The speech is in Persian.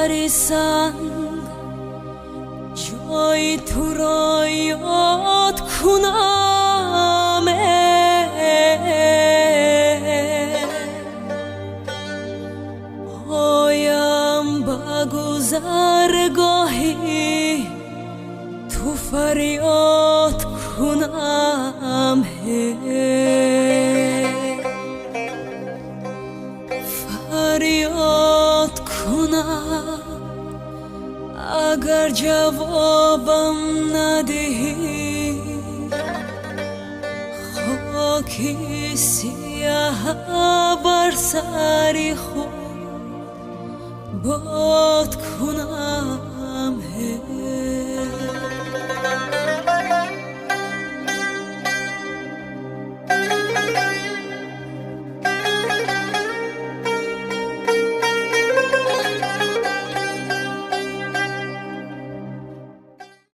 سر سنگ جای تو را یاد کنم، پایم با گذرگاهی تو فریاد کنم، فریاد کنم. اگر جوابم ندهی خاکی سیاه بر سر خود باد کنم.